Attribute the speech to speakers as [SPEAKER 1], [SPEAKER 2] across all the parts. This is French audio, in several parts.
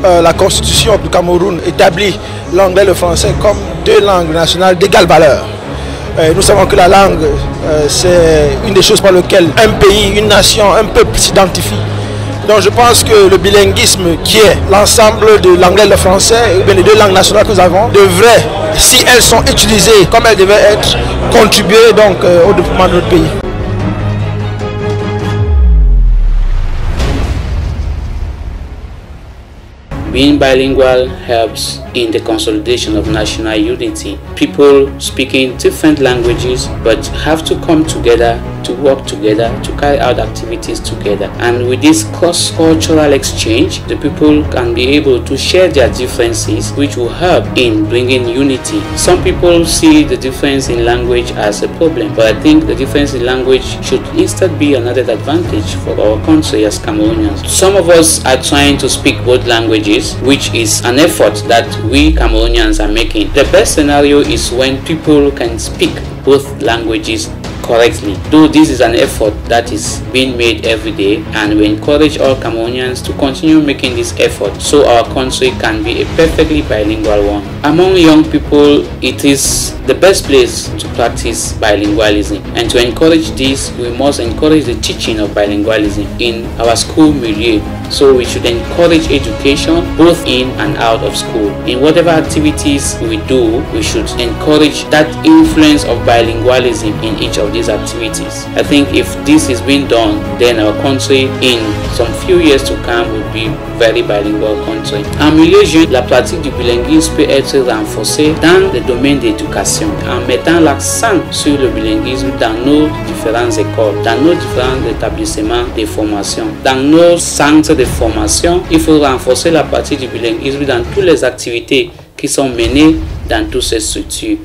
[SPEAKER 1] la constitution du Cameroun établit l'anglais et le français comme deux langues nationales d'égale valeur. Nous savons que la langue, c'est une des choses par lesquelles un pays, une nation, un peuple s'identifie. Donc je pense que le bilinguisme qui est l'ensemble de l'anglais et le français, et bien les deux langues nationales que nous avons, devrait, si elles sont utilisées comme elles devaient être, contribuer donc au développement de notre pays.
[SPEAKER 2] Being bilingual helps in the consolidation of national unity. People speaking different languages but have to come together to work together, to carry out activities together. And with this cross-cultural exchange, the people can be able to share their differences, which will help in bringing unity. Some people see the difference in language as a problem, but I think the difference in language should instead be an added advantage for our country as Cameroonians. Some of us are trying to speak both languages, which is an effort that we Cameroonians are making. The best scenario is when people can speak both languages correctly. Though this is an effort that is being made every day, and we encourage all Cameroonians to continue making this effort so our country can be a perfectly bilingual one. Among young people, it is the best place to practice bilingualism, and to encourage this, we must encourage the teaching of bilingualism in our school milieu. So we should encourage education both in and out of school. In whatever activities we do, we should encourage that influence of bilingualism in each of these activities. I think if this is being done, then our country in some few years to come will be very bilingual country. En milieu jeune, la pratique du bilinguisme peut être renforcée dans le domaine d'éducation en mettant l'accent sur le bilinguisme dans nos différentes écoles, dans nos différents établissements de formation, dans nos centres de formation. Il faut renforcer la pratique du bilinguisme dans toutes les activités qui sont menées dans toutes ces structures.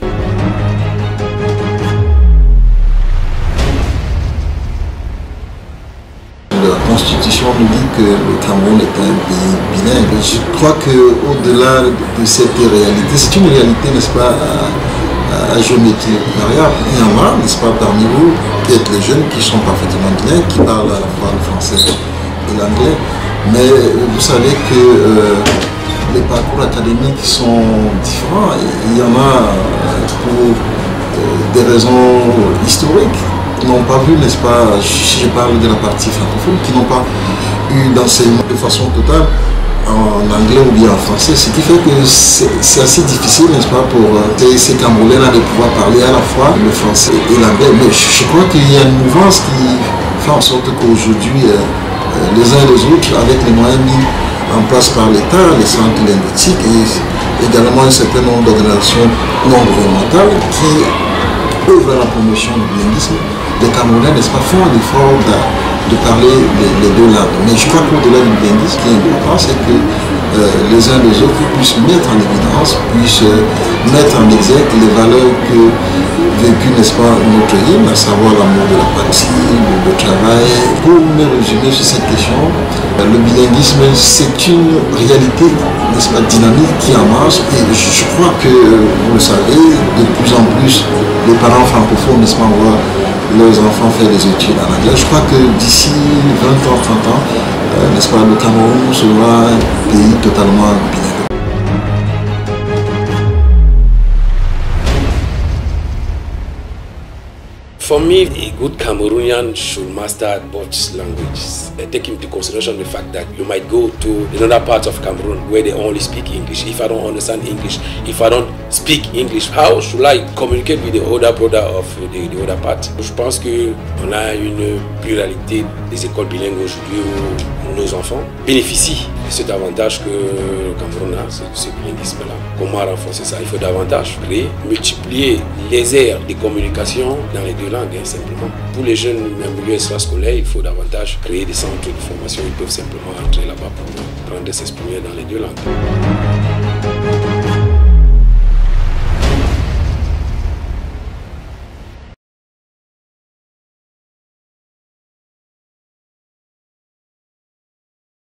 [SPEAKER 3] La Constitution nous dit que le Cameroun est un pays bilingue. Je crois qu'au-delà de cette réalité, c'est une réalité, n'est-ce pas, à géométrie variable. Il y en a, n'est-ce pas, parmi vous, qui êtes les jeunes qui sont parfaitement bilingues, qui parlent à la fois le français et l'anglais. Mais vous savez que les parcours académiques sont différents. Il y en a pour des raisons historiques, qui n'ont pas vu, n'est-ce pas, si je parle de la partie francophone, qui n'ont pas eu d'enseignement de façon totale en anglais ou bien en français, ce qui fait que c'est assez difficile, n'est-ce pas, pour ces Camerounais-là de pouvoir parler à la fois le français et l'anglais. Mais je crois qu'il y a une mouvance qui fait en sorte qu'aujourd'hui, les uns et les autres, avec les moyens mis en place par l'État, les centres linguistiques et également un certain nombre d'organisations non gouvernementales qui œuvrent à la promotion du bilinguisme, les Camerounais, n'est-ce pas, font l'effort de parler les deux langues. Mais je crois qu'au-delà du bilinguisme, ce qui est important, c'est que les uns et les autres puissent mettre en évidence, puissent mettre en exergue les valeurs que vécu, n'est-ce pas, notre hymne, à savoir l'amour de la patrie, le travail. Pour me résumer sur cette question, le bilinguisme, c'est une réalité, n'est-ce pas, dynamique qui en marche, et je crois que, vous le savez, de plus en plus, les parents francophones, n'est-ce pas, voient leurs enfants faire des études en anglais. Je crois que d'ici 20 ans, 30 ans, n'est-ce pas, le Cameroun sera un pays totalement bilingue.
[SPEAKER 4] For me, a good Cameroonian should master both languages. Take into consideration the fact that you might go to another part of Cameroon where they only speak English. If I don't understand English, if I don't speak English, how should I communicate with the older brother of the other part? Je pense qu'on a une pluralité des écoles bilingues aujourd'hui où nos enfants bénéficient de cet avantage que le Cameroun a, ce bilinguisme-là. Comment renforcer ça? Il faut davantage créer, multiplier les aires de communication dans les deux langues, simplement. Pour les jeunes en milieu extrascolaire, il faut davantage créer des centres de formation. Ils peuvent simplement entrer là-bas pour apprendre à s'exprimer dans les deux langues.